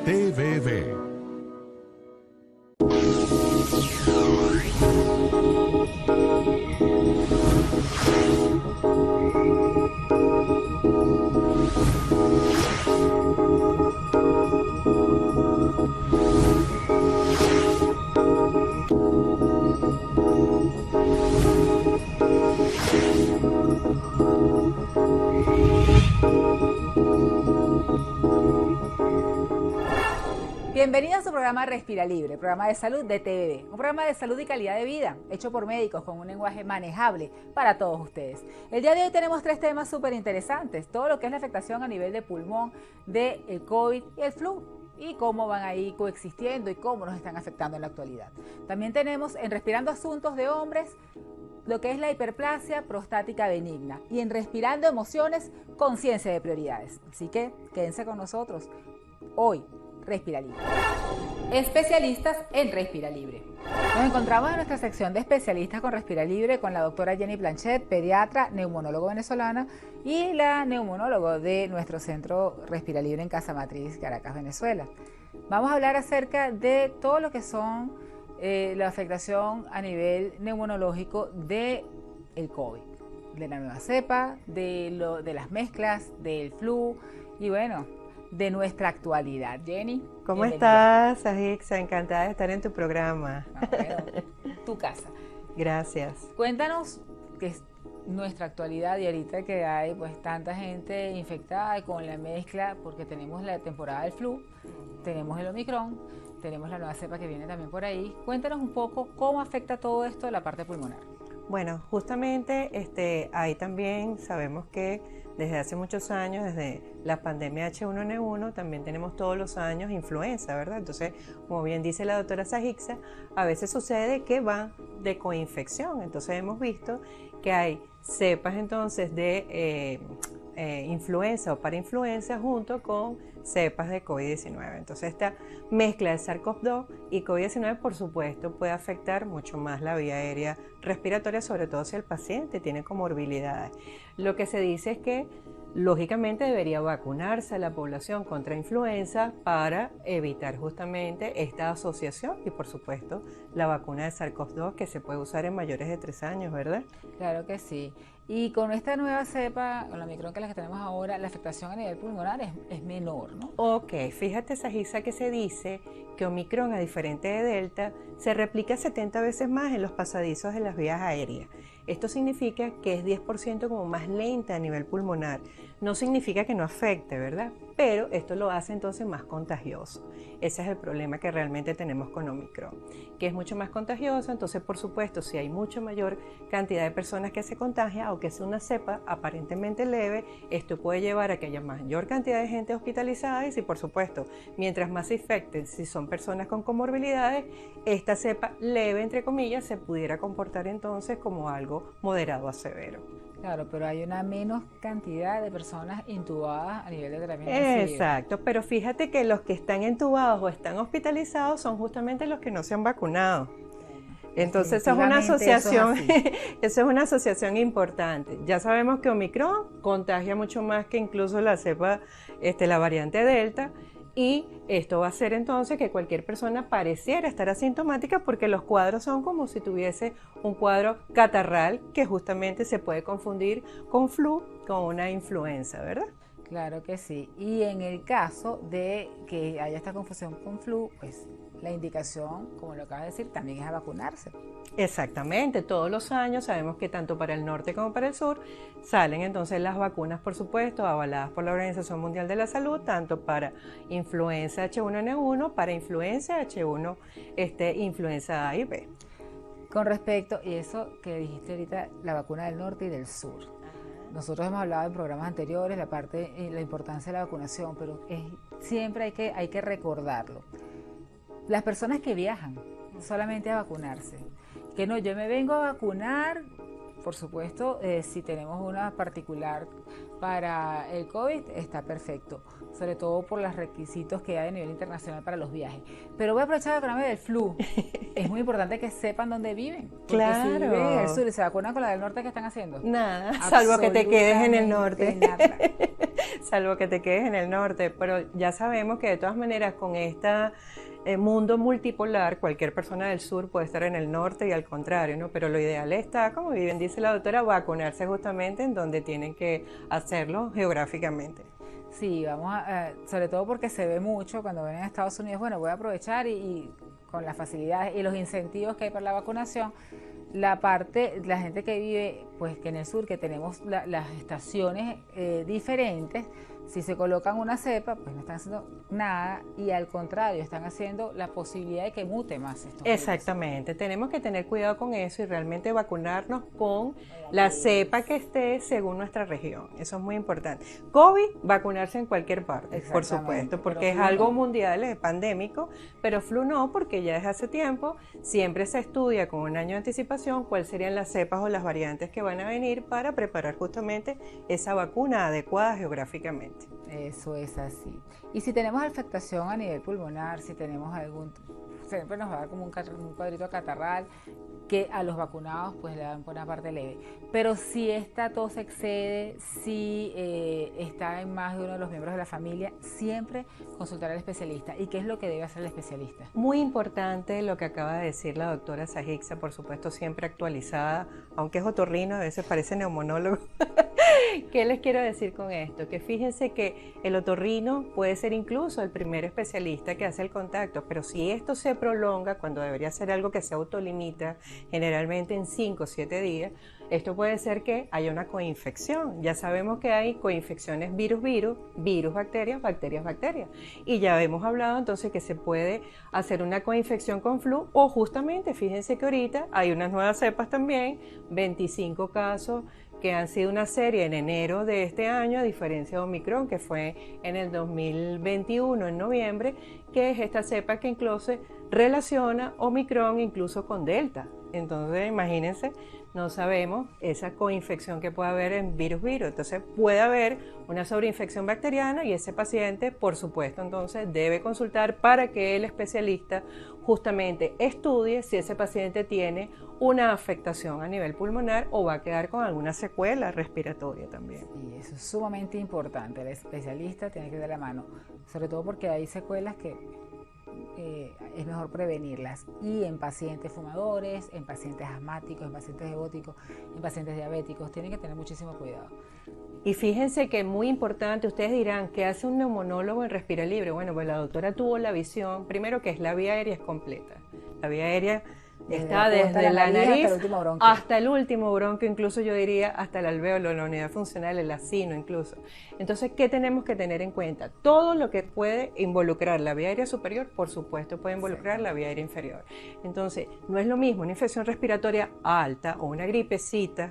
TVV. Bienvenidos a su programa Respira Libre, programa de salud de TVV, un programa de salud y calidad de vida, hecho por médicos con un lenguaje manejable para todos ustedes. El día de hoy tenemos 3 temas súper interesantes, todo lo que es la afectación a nivel de pulmón del COVID y el flu, y cómo van ahí coexistiendo y cómo nos están afectando en la actualidad. También tenemos en Respirando Asuntos de Hombres, lo que es la hiperplasia prostática benigna, y en Respirando Emociones, conciencia de prioridades. Así que quédense con nosotros hoy. Respira Libre. Especialistas en Respira Libre. Nos encontramos en nuestra sección de especialistas con Respira Libre con la doctora Jenny Blanchet, pediatra, neumonólogo venezolana y la neumonólogo de nuestro centro Respira Libre en Casa Matriz, Caracas, Venezuela. Vamos a hablar acerca de todo lo que son la afectación a nivel neumonológico del COVID, de la nueva cepa, de las mezclas, del flu y bueno, de nuestra actualidad. Jenny, ¿cómo bienvenida. estás, Ajixa? Encantada de estar en tu programa. Bueno, tu casa. Gracias. Cuéntanos qué es nuestra actualidad y ahorita que hay pues tanta gente infectada y con la mezcla, porque tenemos la temporada del flu, tenemos el Omicron, tenemos la nueva cepa que viene también por ahí. Cuéntanos un poco cómo afecta todo esto a la parte pulmonar. Bueno, justamente ahí también sabemos que desde hace muchos años, desde la pandemia H1N1, también tenemos todos los años influenza, ¿verdad? Entonces, como bien dice la doctora Sajixa, a veces sucede que van de coinfección. Entonces, hemos visto que hay cepas entonces de influenza o parainfluenza junto con cepas de COVID-19. Entonces, esta mezcla de SARS-CoV-2 y COVID-19, por supuesto, puede afectar mucho más la vía aérea respiratoria, sobre todo si el paciente tiene comorbilidades. Lo que se dice es que lógicamente debería vacunarse a la población contra influenza para evitar justamente esta asociación y por supuesto la vacuna de SARS-CoV-2 que se puede usar en mayores de 3 años, ¿verdad? Claro que sí. Y con esta nueva cepa, con la Omicron que es la que tenemos ahora, la afectación a nivel pulmonar es menor, ¿no? Ok, fíjate, Sajisa, que se dice que Omicron, a diferencia de Delta, se replica 70 veces más en los pasadizos de las vías aéreas. Esto significa que es 10% como más lenta a nivel pulmonar. No significa que no afecte, ¿verdad? Pero esto lo hace entonces más contagioso. Ese es el problema que realmente tenemos con Omicron, que es mucho más contagioso. Entonces, por supuesto, si hay mucha mayor cantidad de personas que se contagian, aunque sea una cepa aparentemente leve, esto puede llevar a que haya mayor cantidad de gente hospitalizada y, si por supuesto, mientras más se infecten, si son personas con comorbilidades, esta cepa leve, entre comillas, se pudiera comportar entonces como algo moderado a severo. Claro, pero hay una menos cantidad de personas intubadas a nivel de terapia intensiva. Exacto, pero fíjate que los que están entubados o están hospitalizados son justamente los que no se han vacunado. Entonces esa es una asociación, eso es una asociación importante. Ya sabemos que Omicron contagia mucho más que incluso la cepa, la variante Delta. Y esto va a hacer entonces que cualquier persona pareciera estar asintomática porque los cuadros son como si tuviese un cuadro catarral que justamente se puede confundir con flu, con una influenza, ¿verdad? Claro que sí. Y en el caso de que haya esta confusión con flu, pues la indicación, como lo acabas de decir, también es a vacunarse. Exactamente, todos los años sabemos que tanto para el norte como para el sur salen entonces las vacunas, por supuesto, avaladas por la Organización Mundial de la Salud, tanto para influenza H1N1, para influenza H1, influenza A y B. Con respecto, y eso que dijiste ahorita, la vacuna del norte y del sur. Nosotros hemos hablado en programas anteriores la importancia de la vacunación, pero siempre hay que recordarlo. Las personas que viajan solamente a vacunarse, que no, yo me vengo a vacunar, por supuesto, si tenemos una particular para el COVID, está perfecto, sobre todo por los requisitos que hay a nivel internacional para los viajes. Pero voy a aprovechar de vacunarme del flu. Es muy importante que sepan dónde viven. Claro. Si viven en el sur y se vacunan con la del norte, ¿qué están haciendo? Nada, salvo que te quedes en el norte. salvo que te quedes en el norte, pero ya sabemos que de todas maneras con esta mundo multipolar, cualquier persona del sur puede estar en el norte y al contrario, ¿no? Pero lo ideal está, como bien dice la doctora, vacunarse justamente en donde tienen que hacerlo geográficamente. Sí, sobre todo porque se ve mucho cuando ven en Estados Unidos, bueno, voy a aprovechar y con las facilidades y los incentivos que hay para la vacunación, la gente que vive, pues que en el sur, que tenemos las estaciones diferentes, si se colocan una cepa, pues no están haciendo nada y al contrario, están haciendo la posibilidad de que mute más esto. Exactamente, tenemos que tener cuidado con eso y realmente vacunarnos con la cepa que esté según nuestra región. Eso es muy importante. COVID, vacunarse en cualquier parte, por supuesto, porque es algo mundial, es pandémico, pero flu no, porque ya desde hace tiempo siempre se estudia con un año de anticipación cuáles serían las cepas o las variantes que van a venir para preparar justamente esa vacuna adecuada geográficamente. Eso es así. Y si tenemos afectación a nivel pulmonar, si tenemos siempre nos va a dar como un cuadrito catarral, que a los vacunados pues le dan por una parte leve. Pero si esta tos excede, si está en más de uno de los miembros de la familia, siempre consultar al especialista. ¿Y qué es lo que debe hacer el especialista? Muy importante lo que acaba de decir la doctora Sajixa, por supuesto siempre actualizada, aunque es otorrino, a veces parece neumonólogo. ¿Qué les quiero decir con esto? Que fíjense que el otorrino puede ser incluso el primer especialista que hace el contacto, pero si esto se prolonga, cuando debería ser algo que se autolimita, generalmente en 5 o 7 días, esto puede ser que haya una coinfección. Ya sabemos que hay coinfecciones virus-virus, virus-bacterias, bacterias-bacterias. Y ya hemos hablado entonces que se puede hacer una coinfección con flu o justamente, fíjense que ahorita hay unas nuevas cepas también, 25 casos que han sido una serie en enero de este año, a diferencia de Omicron, que fue en el 2021, en noviembre, que es esta cepa que incluso relaciona Omicron incluso con Delta. Entonces, imagínense, no sabemos esa coinfección que puede haber en virus-virus. Entonces, puede haber una sobreinfección bacteriana y ese paciente, por supuesto, entonces debe consultar para que el especialista justamente estudie si ese paciente tiene una afectación a nivel pulmonar o va a quedar con alguna secuela respiratoria también. Y eso es sumamente importante. El especialista tiene que dar la mano, sobre todo porque hay secuelas que es mejor prevenirlas, y en pacientes fumadores, en pacientes asmáticos, en pacientes diabéticos, en pacientes diabéticos, tienen que tener muchísimo cuidado. Y fíjense que es muy importante, ustedes dirán, ¿qué hace un neumonólogo en Respira Libre? Bueno, pues la doctora tuvo la visión, primero que es la vía aérea es completa, la vía aérea está desde la nariz hasta el último bronquio, incluso yo diría hasta el alvéolo, la unidad funcional, el acino incluso. Entonces, ¿qué tenemos que tener en cuenta? Todo lo que puede involucrar la vía aérea superior, por supuesto, puede involucrar la vía aérea inferior. Entonces, no es lo mismo una infección respiratoria alta o una gripecita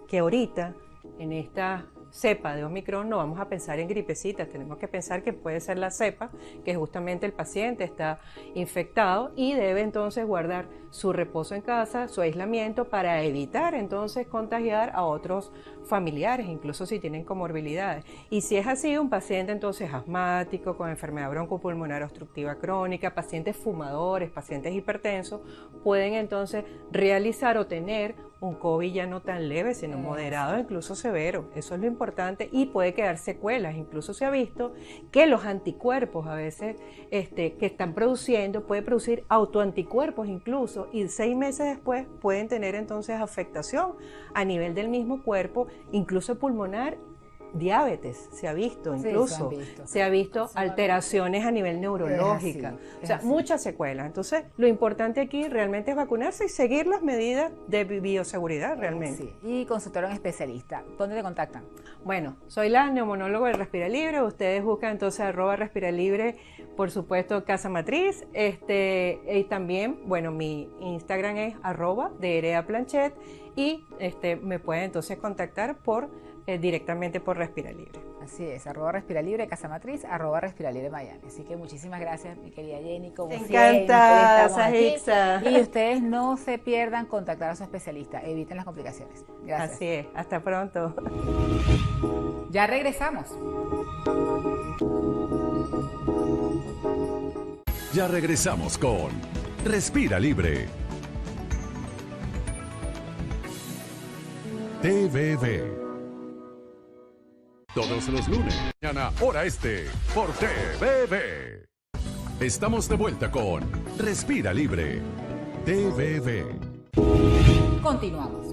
que ahorita en esta cepa de Omicron no vamos a pensar en gripecitas, tenemos que pensar que puede ser la cepa, que justamente el paciente está infectado y debe entonces guardar su reposo en casa, su aislamiento para evitar entonces contagiar a otros familiares, incluso si tienen comorbilidades. Y si es así, un paciente entonces asmático, con enfermedad broncopulmonar obstructiva crónica, pacientes fumadores, pacientes hipertensos, pueden entonces realizar o tener un COVID ya no tan leve, sino moderado, incluso severo. Eso es lo importante y puede quedar secuelas. Incluso se ha visto que los anticuerpos a veces que están produciendo, puede producir autoanticuerpos incluso, y 6 meses después pueden tener entonces afectación a nivel del mismo cuerpo, incluso pulmonar. Diabetes se ha visto incluso, se ha visto alteraciones a nivel neurológica, o sea, muchas secuelas. Entonces, lo importante aquí realmente es vacunarse y seguir las medidas de bioseguridad realmente. Sí. Y consultar a un especialista. ¿Dónde te contactan? Bueno, soy la neumonóloga de Respira Libre. Ustedes buscan entonces @respiralibre, por supuesto, Casa Matriz. Y también, bueno, mi Instagram es @dereaplanchet y me pueden entonces contactar directamente por Respira Libre. Así es, @Respira Libre, Casa Matriz, @Respira Libre Miami. Así que muchísimas gracias, mi querida Jenny, como encanta, Sajixa. Y ustedes no se pierdan contactar a su especialista, eviten las complicaciones. Gracias. Así es, hasta pronto. Ya regresamos. Ya regresamos con Respira Libre. TVV. Todos los lunes, mañana hora este, por TVV. Estamos de vuelta con Respira Libre. TVV. Continuamos.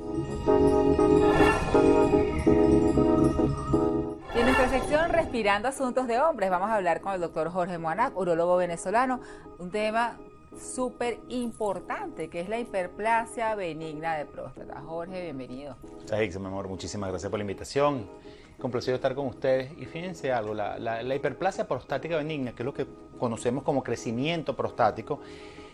Y en nuestra sección Respirando Asuntos de Hombres vamos a hablar con el doctor Jorge Moanac, urólogo venezolano, un tema súper importante que es la hiperplasia benigna de próstata. Jorge, bienvenido. Saix, mi amor, muchísimas gracias por la invitación. Complacido estar con ustedes. Y fíjense algo, la hiperplasia prostática benigna, que es lo que conocemos como crecimiento prostático,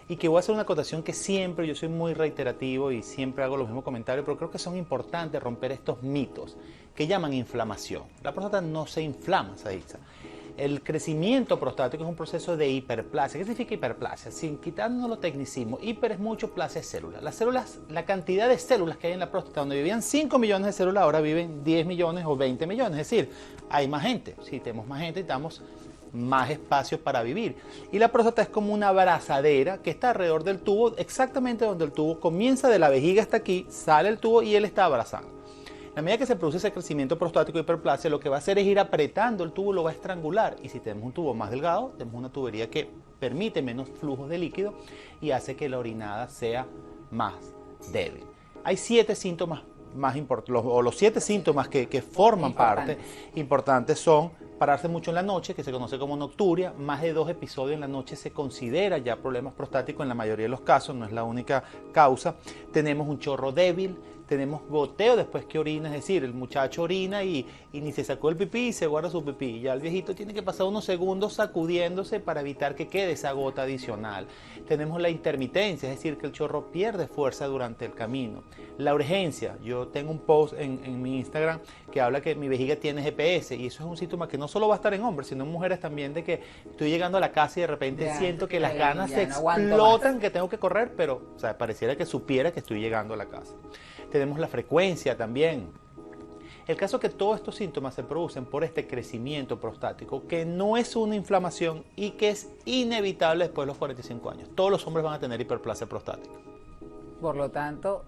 y que voy a hacer una acotación que siempre, yo soy muy reiterativo y siempre hago los mismos comentarios, pero creo que son importantes romper estos mitos que llaman inflamación. La próstata no se inflama, Saix. El crecimiento prostático es un proceso de hiperplasia. ¿Qué significa hiperplasia? Sin quitarnos los tecnicismos, hiper es mucho, plasia es células. Las células, la cantidad de células que hay en la próstata, donde vivían 5 millones de células, ahora viven 10 millones o 20 millones. Es decir, hay más gente. Si tenemos más gente, necesitamos más espacio para vivir. Y la próstata es como una abrazadera que está alrededor del tubo, exactamente donde el tubo comienza de la vejiga hasta aquí, sale el tubo y él está abrazando. A medida que se produce ese crecimiento prostático y hiperplasia, lo que va a hacer es ir apretando el tubo, lo va a estrangular. Y si tenemos un tubo más delgado, tenemos una tubería que permite menos flujos de líquido y hace que la orinada sea más débil. Hay 7 síntomas más importantes, o los 7 síntomas que forman parte importantes son pararse mucho en la noche, que se conoce como nocturia. Más de 2 episodios en la noche se considera ya problemas prostáticos en la mayoría de los casos, no es la única causa. Tenemos un chorro débil, tenemos goteo después que orina, es decir, el muchacho orina y ni se sacó el pipí y se guarda su pipí. Ya el viejito tiene que pasar unos segundos sacudiéndose para evitar que quede esa gota adicional. Tenemos la intermitencia, es decir, que el chorro pierde fuerza durante el camino. La urgencia, yo tengo un post en mi Instagram que habla que mi vejiga tiene GPS y eso es un síntoma que no solo va a estar en hombres, sino en mujeres también, de que estoy llegando a la casa y de repente siento que las ganas se explotan, que tengo que correr, pero o sea, pareciera que supiera que estoy llegando a la casa. Tenemos la frecuencia también. El caso es que todos estos síntomas se producen por este crecimiento prostático, que no es una inflamación y que es inevitable después de los 45 años. Todos los hombres van a tener hiperplasia prostática. Por lo tanto,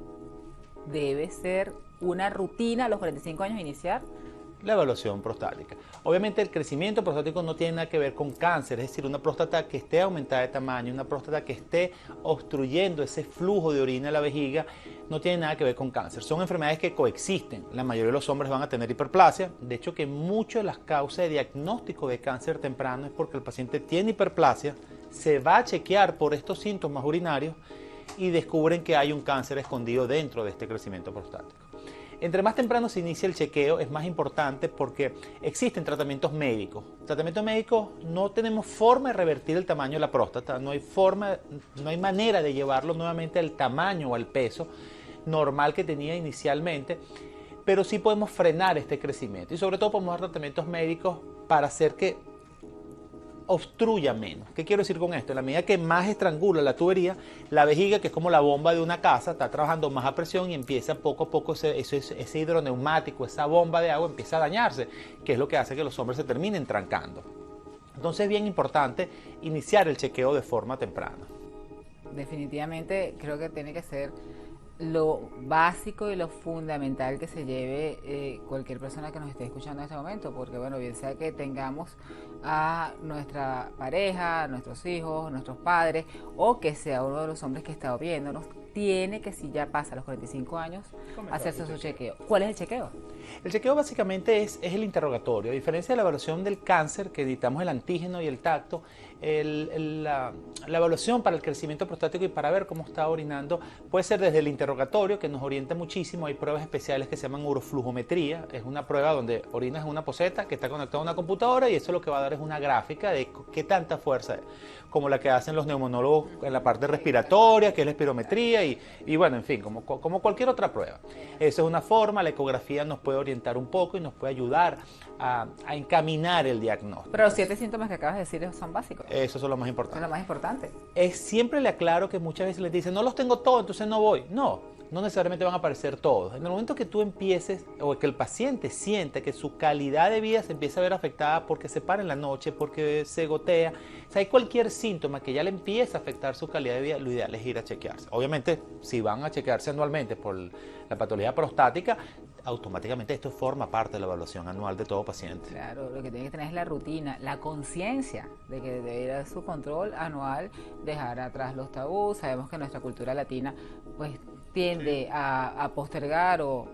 debe ser una rutina a los 45 años iniciar la evaluación prostática. Obviamente el crecimiento prostático no tiene nada que ver con cáncer, es decir, una próstata que esté aumentada de tamaño, una próstata que esté obstruyendo ese flujo de orina en la vejiga, no tiene nada que ver con cáncer. Son enfermedades que coexisten. La mayoría de los hombres van a tener hiperplasia. De hecho, que muchas de las causas de diagnóstico de cáncer temprano es porque el paciente tiene hiperplasia, se va a chequear por estos síntomas urinarios y descubren que hay un cáncer escondido dentro de este crecimiento prostático. Entre más temprano se inicia el chequeo es más importante porque existen tratamientos médicos. Tratamientos médicos, no tenemos forma de revertir el tamaño de la próstata, no hay manera de llevarlo nuevamente al tamaño o al peso normal que tenía inicialmente, pero sí podemos frenar este crecimiento y sobre todo podemos dar tratamientos médicos para hacer que obstruya menos. ¿Qué quiero decir con esto? En la medida que más estrangula la tubería, la vejiga, que es como la bomba de una casa, está trabajando más a presión y empieza poco a poco ese hidroneumático, esa bomba de agua empieza a dañarse, que es lo que hace que los hombres se terminen trancando. Entonces es bien importante iniciar el chequeo de forma temprana. Definitivamente creo que tiene que ser lo básico y lo fundamental que se lleve cualquier persona que nos esté escuchando en este momento, porque bueno, bien sea que tengamos a nuestra pareja, a nuestros hijos, a nuestros padres, o que sea uno de los hombres que está viéndonos, tiene que, si ya pasa los 45 años, hacerse su chequeo. ¿Cuál es el chequeo? El chequeo básicamente es el interrogatorio. A diferencia de la evaluación del cáncer, que necesitamos el antígeno y el tacto, la evaluación para el crecimiento prostático y para ver cómo está orinando puede ser desde el interrogatorio, que nos orienta muchísimo. Hay pruebas especiales que se llaman uroflujometría. Es una prueba donde orinas en una poceta que está conectada a una computadora y eso lo que va a dar es una gráfica de qué tanta fuerza es, como la que hacen los neumonólogos en la parte respiratoria, que es la espirometría y bueno, en fin, como cualquier otra prueba. Esa es una forma. La ecografía nos puede orientar un poco y nos puede ayudar a encaminar el diagnóstico. Pero los 7 síntomas que acabas de decir son básicos. Esos son los más importantes. Son los más importantes. Siempre le aclaro que muchas veces les dicen, no los tengo todos, entonces no voy. No necesariamente van a aparecer todos. En el momento que tú empieces, o que el paciente siente que su calidad de vida se empieza a ver afectada porque se para en la noche, porque se gotea, o sea, hay cualquier síntoma que ya le empieza a afectar su calidad de vida, lo ideal es ir a chequearse. Obviamente, si van a chequearse anualmente por la patología prostática, automáticamente esto forma parte de la evaluación anual de todo paciente. Claro, lo que tiene que tener es la rutina, la conciencia de que debe ir a su control anual, dejar atrás los tabús. Sabemos que nuestra cultura latina pues tiende a postergar o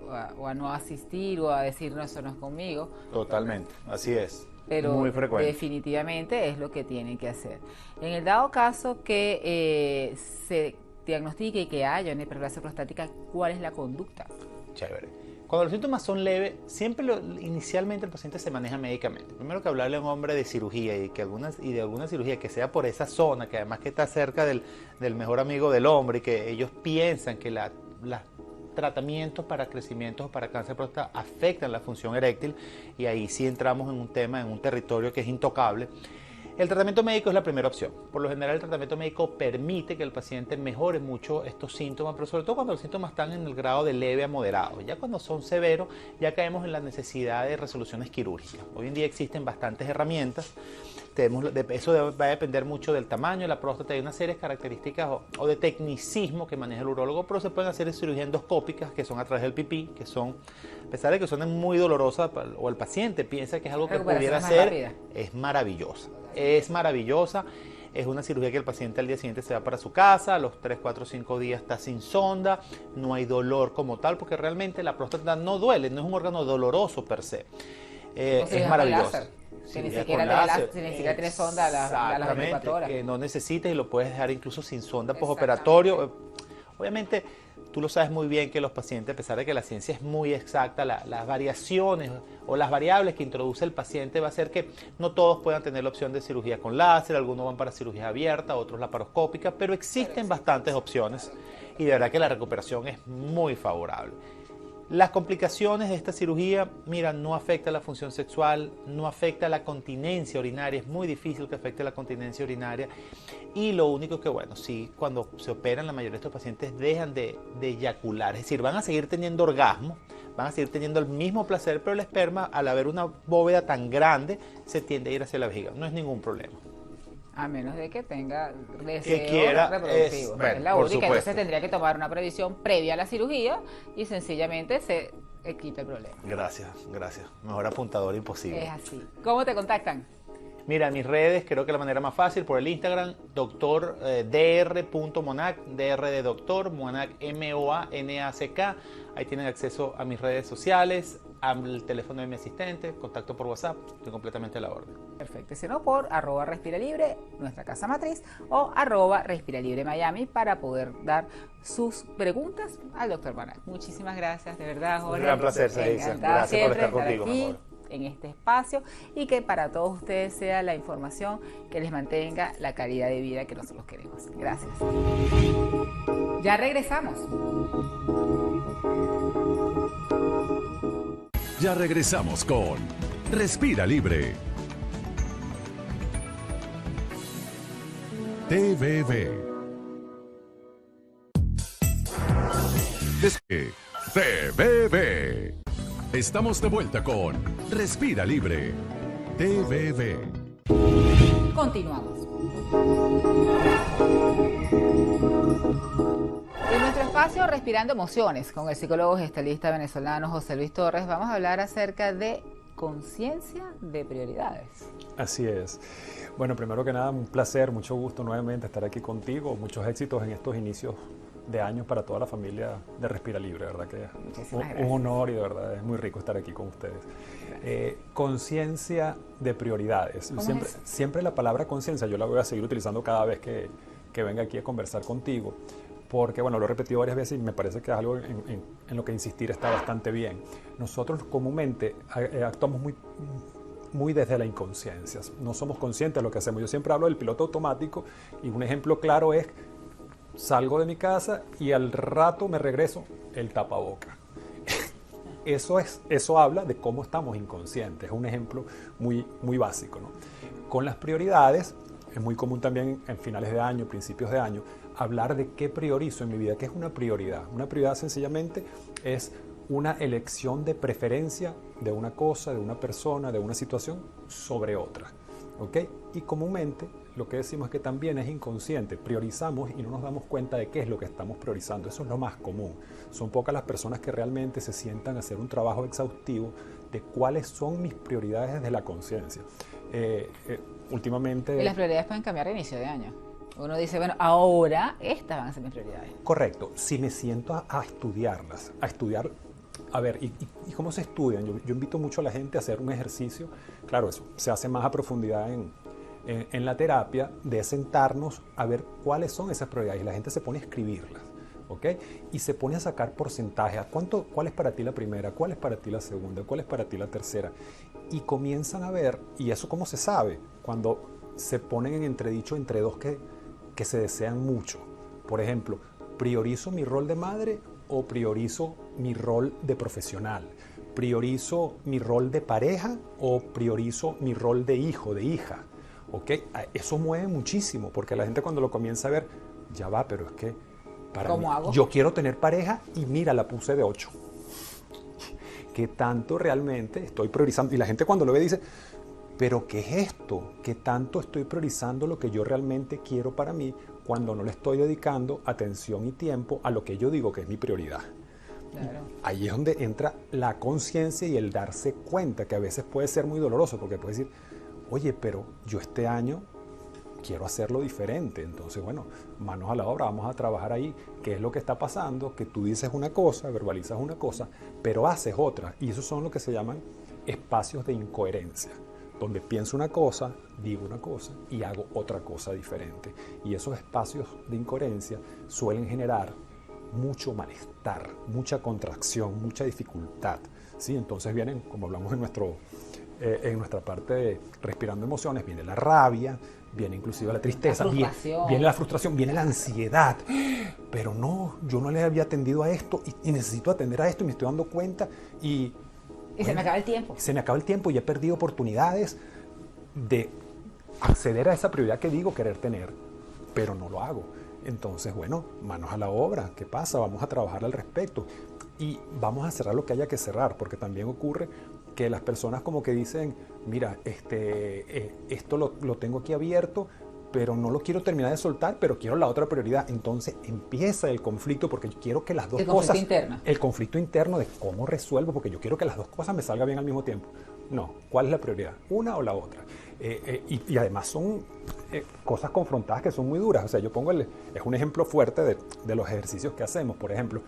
a no asistir o a decir no, eso no es conmigo. Totalmente, así es. Pero muy frecuente. Definitivamente es lo que tienen que hacer. En el dado caso que se diagnostique y que haya una hiperplasia prostática, ¿cuál es la conducta? Chévere. Cuando los síntomas son leves, inicialmente el paciente se maneja médicamente. Primero que hablarle a un hombre de cirugía y de alguna cirugía que sea por esa zona, que además que está cerca del mejor amigo del hombre, y que ellos piensan que los tratamientos para crecimientos o para cáncer de próstata afectan la función eréctil, y ahí sí entramos en un tema, en un territorio que es intocable. El tratamiento médico es la primera opción. Por lo general el tratamiento médico permite que el paciente mejore mucho estos síntomas, pero sobre todo cuando los síntomas están en el grado de leve a moderado. Ya cuando son severos, ya caemos en la necesidad de resoluciones quirúrgicas. Hoy en día existen bastantes herramientas. Eso va a depender mucho del tamaño de la próstata. Hay una serie de características o de tecnicismo que maneja el urólogo, pero se pueden hacer cirugías endoscópicas, que son a través del pipí, que son, a pesar de que son muy dolorosas, o el paciente piensa que es algo que pudiera ser, es maravillosa. Es maravillosa, es una cirugía que el paciente al día siguiente se va para su casa, a los 3, 4, 5 días está sin sonda, no hay dolor como tal, porque realmente la próstata no duele, no es un órgano doloroso per se. Es maravillosa. Si ni siquiera tiene sonda a las 24 horas. Que no necesites y lo puedes dejar incluso sin sonda postoperatorio. Obviamente, tú lo sabes muy bien que los pacientes, a pesar de que la ciencia es muy exacta, las variaciones o las variables que introduce el paciente va a hacer que no todos puedan tener la opción de cirugía con láser, algunos van para cirugía abierta, otros laparoscópica, pero existen bastantes opciones y de verdad que la recuperación es muy favorable. Las complicaciones de esta cirugía, mira, no afecta la función sexual, no afecta la continencia urinaria, es muy difícil que afecte la continencia urinaria, y lo único que, bueno, sí, cuando se operan la mayoría de estos pacientes dejan de eyacular, es decir, van a seguir teniendo orgasmo, van a seguir teniendo el mismo placer, pero el esperma, al haber una bóveda tan grande, se tiende a ir hacia la vejiga, no es ningún problema. A menos de que tenga deseo reproductivo. Bueno, es la única. Entonces tendría que tomar una previsión previa a la cirugía y sencillamente se quita el problema. Gracias. Mejor apuntador imposible. Es así. ¿Cómo te contactan? Mira, mis redes, creo que la manera más fácil, por el Instagram, dr.monac, dr de doctor, monac, M-O-A-N-A-C-K. Ahí tienen acceso a mis redes sociales, al teléfono de mi asistente, contacto por WhatsApp, estoy completamente a la orden. Perfecto, si no por @respiralibre, nuestra casa matriz, o @respiralibre Miami para poder dar sus preguntas al doctor Monac. Muchísimas gracias, de verdad, Jorge. Un gran placer, Saiza. Gracias por estar contigo, aquí en este espacio, y que para todos ustedes sea la información que les mantenga la calidad de vida que nosotros queremos. Gracias. Ya regresamos. Ya regresamos con Respira Libre. TVV. TVV. Estamos de vuelta con Respira Libre. TVV. Continuamos. En nuestro espacio Respirando Emociones, con el psicólogo gestalista venezolano José Luis Torres, vamos a hablar acerca de conciencia de prioridades. Así es. Bueno, primero que nada, un placer, mucho gusto nuevamente estar aquí contigo. Muchos éxitos en estos inicios de años para toda la familia de Respira Libre, ¿verdad? Que es un honor y de verdad es muy rico estar aquí con ustedes. Conciencia de prioridades. Siempre la palabra conciencia yo la voy a seguir utilizando cada vez que venga aquí a conversar contigo, porque bueno, lo he repetido varias veces y me parece que es algo en lo que insistir está bastante bien. Nosotros comúnmente actuamos muy desde la inconsciencia, no somos conscientes de lo que hacemos. Yo siempre hablo del piloto automático y un ejemplo claro es: salgo de mi casa y al rato me regreso el tapaboca. Eso habla de cómo estamos inconscientes. Es un ejemplo muy básico, ¿no? Con las prioridades, es muy común también en finales de año, principios de año, hablar de qué priorizo en mi vida, qué es una prioridad. Una prioridad sencillamente es una elección de preferencia de una cosa, de una persona, de una situación sobre otra. ¿ok? Y comúnmente lo que decimos es que también es inconsciente, priorizamos y no nos damos cuenta de qué es lo que estamos priorizando, eso es lo más común. Son pocas las personas que realmente se sientan a hacer un trabajo exhaustivo de cuáles son mis prioridades desde la conciencia. Últimamente... Y las prioridades pueden cambiar a inicio de año. Uno dice, bueno, ahora estas van a ser mis prioridades. Correcto, si me siento a estudiarlas, a estudiar, a ver, ¿y cómo se estudian? Yo invito mucho a la gente a hacer un ejercicio, claro, eso se hace más a profundidad en la terapia, de sentarnos a ver cuáles son esas prioridades, y la gente se pone a escribirlas, ¿ok? Y se pone a sacar porcentajes, ¿cuál es para ti la primera? ¿Cuál es para ti la segunda? ¿Cuál es para ti la tercera? Y comienzan a ver, y eso cómo se sabe, cuando se ponen en entredicho entre dos que se desean mucho. Por ejemplo, ¿priorizo mi rol de madre o priorizo mi rol de profesional? ¿Priorizo mi rol de pareja o priorizo mi rol de hijo, de hija? ¿Ok? Eso mueve muchísimo, porque la gente cuando lo comienza a ver, ya va, pero es que para mí, yo quiero tener pareja y mira, la puse de 8. ¿Qué tanto realmente estoy priorizando? Y la gente cuando lo ve dice, ¿pero qué es esto? ¿Qué tanto estoy priorizando lo que yo realmente quiero para mí cuando no le estoy dedicando atención y tiempo a lo que yo digo que es mi prioridad? Claro. Ahí es donde entra la conciencia y el darse cuenta, que a veces puede ser muy doloroso, porque puedes decir, oye, pero yo este año quiero hacerlo diferente. Entonces, bueno, manos a la obra, vamos a trabajar ahí. ¿Qué es lo que está pasando? Que tú dices una cosa, verbalizas una cosa, pero haces otra. Y esos son lo que se llaman espacios de incoherencia, donde pienso una cosa, digo una cosa y hago otra cosa diferente. Y esos espacios de incoherencia suelen generar mucho malestar, mucha contracción, mucha dificultad, ¿sí? Entonces vienen, como hablamos en nuestra parte de respirando emociones, viene la rabia, viene inclusive la tristeza, viene la frustración, viene la ansiedad. Pero no, yo no le había atendido a esto y necesito atender a esto y me estoy dando cuenta y se me acaba el tiempo. Se me acaba el tiempo y he perdido oportunidades de acceder a esa prioridad que digo querer tener, pero no lo hago. Entonces, bueno, manos a la obra. ¿Qué pasa? Vamos a trabajar al respecto y vamos a cerrar lo que haya que cerrar, porque también ocurre que las personas como que dicen, mira, esto lo tengo aquí abierto, pero no lo quiero terminar de soltar, pero quiero la otra prioridad. Entonces empieza el conflicto, porque yo quiero que las dos cosas... El conflicto interno de cómo resuelvo, porque yo quiero que las dos cosas me salgan bien al mismo tiempo. No, ¿cuál es la prioridad? ¿Una o la otra? Y además son cosas confrontadas que son muy duras. O sea, yo pongo es un ejemplo fuerte de los ejercicios que hacemos. Por ejemplo,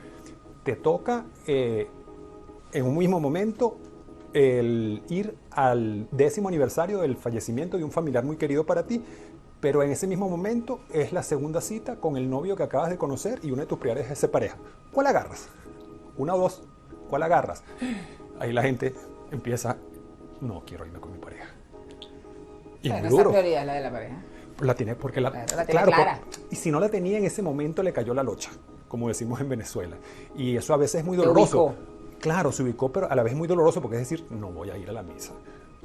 te toca en un mismo momento el ir al 10º aniversario del fallecimiento de un familiar muy querido para ti, pero en ese mismo momento es la segunda cita con el novio que acabas de conocer y una de tus prioridades es esa pareja. ¿Cuál agarras? ¿Una o dos? ¿Cuál agarras? Ahí la gente empieza, no quiero irme con mi pareja. Y bueno, muy duro. Esa prioridad es la de la pareja. La tiene porque la tiene clara. Y si no la tenía en ese momento le cayó la locha, como decimos en Venezuela. Y eso a veces es muy doloroso. Claro, se ubicó, pero a la vez muy doloroso, porque es decir, no voy a ir a la misa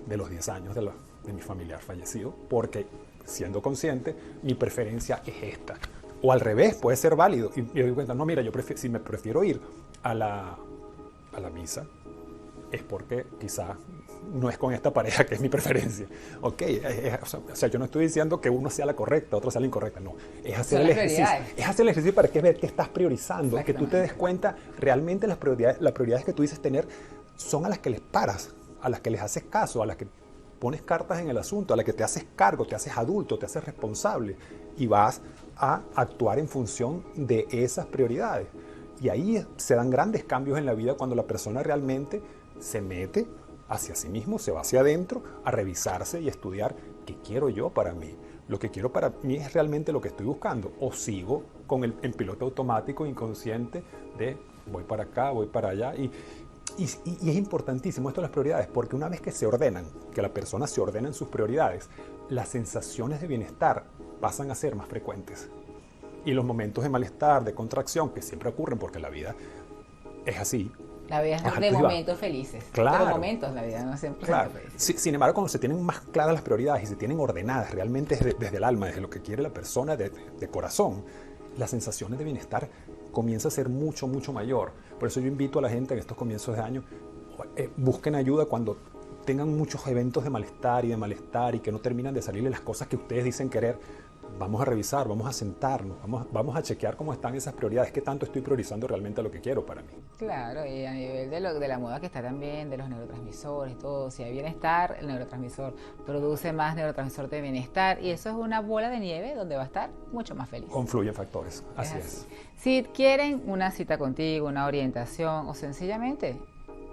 de los 10 años de mi familiar fallecido, porque siendo consciente, mi preferencia es esta. O al revés, puede ser válido. Y yo digo cuenta, no, mira, si me prefiero ir a la misa, es porque quizás no es con esta pareja que es mi preferencia. Ok, o sea, yo no estoy diciendo que uno sea la correcta, otro sea la incorrecta, no. Es hacer el ejercicio. Es hacer el ejercicio para ver qué estás priorizando, que tú te des cuenta realmente las prioridades que tú dices tener son a las que les paras, a las que les haces caso, a las que pones cartas en el asunto, a las que te haces cargo, te haces adulto, te haces responsable y vas a actuar en función de esas prioridades. Y ahí se dan grandes cambios en la vida cuando la persona realmente se mete hacia sí mismo, se va hacia adentro a revisarse y estudiar qué quiero yo para mí. Lo que quiero para mí es realmente lo que estoy buscando, o sigo con el piloto automático inconsciente de voy para acá, voy para allá. Y es importantísimo esto de las prioridades, porque una vez que se ordenan, que la persona se ordena en sus prioridades, las sensaciones de bienestar pasan a ser más frecuentes. Y los momentos de malestar, de contracción, que siempre ocurren porque la vida es así. La vida es de momentos felices. Claro. De momentos, la vida no siempre claro. es feliz. Sin embargo, cuando se tienen más claras las prioridades y se tienen ordenadas realmente desde el alma, desde lo que quiere la persona de corazón, las sensaciones de bienestar comienza a ser mucho, mucho mayor. Por eso yo invito a la gente en estos comienzos de año, busquen ayuda cuando tengan muchos eventos de malestar y que no terminan de salirle las cosas que ustedes dicen querer. Vamos a revisar, vamos a sentarnos, vamos a chequear cómo están esas prioridades, qué tanto estoy priorizando realmente lo que quiero para mí. Claro, y a nivel de la moda que está también, de los neurotransmisores, todo, si hay bienestar, el neurotransmisor produce más neurotransmisor de bienestar y eso es una bola de nieve donde va a estar mucho más feliz. Confluyen factores, así es. Si quieren una cita contigo, una orientación o sencillamente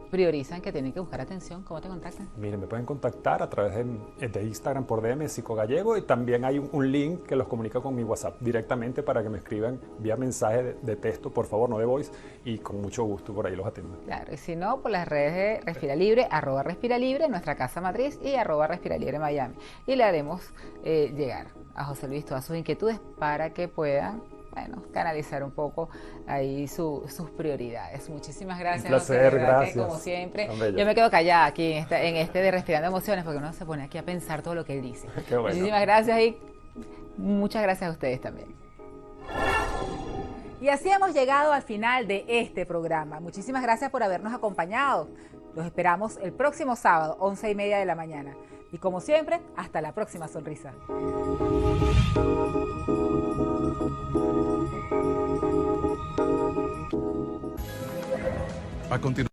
priorizan que tienen que buscar atención, ¿cómo te contactan? Miren, me pueden contactar a través de Instagram por DM Psicogallego y también hay un link que los comunica con mi WhatsApp directamente para que me escriban vía mensaje de texto, por favor, no de voice, y con mucho gusto por ahí los atiendo. Claro, y si no, por las redes de Respira Libre, @RespiraLibre, nuestra casa matriz y @RespiraLibre Miami. Y le haremos llegar a José Luis todas sus inquietudes para que puedan canalizar un poco ahí sus prioridades. Muchísimas gracias. Un placer, José, gracias. como siempre. Hombre, yo me quedo callada aquí en este de Respirando Emociones porque uno se pone aquí a pensar todo lo que él dice. Qué bueno. Muchísimas gracias y muchas gracias a ustedes también. Y así hemos llegado al final de este programa. Muchísimas gracias por habernos acompañado. Los esperamos el próximo sábado, 11:30 de la mañana. Y como siempre, hasta la próxima sonrisa. A continuación.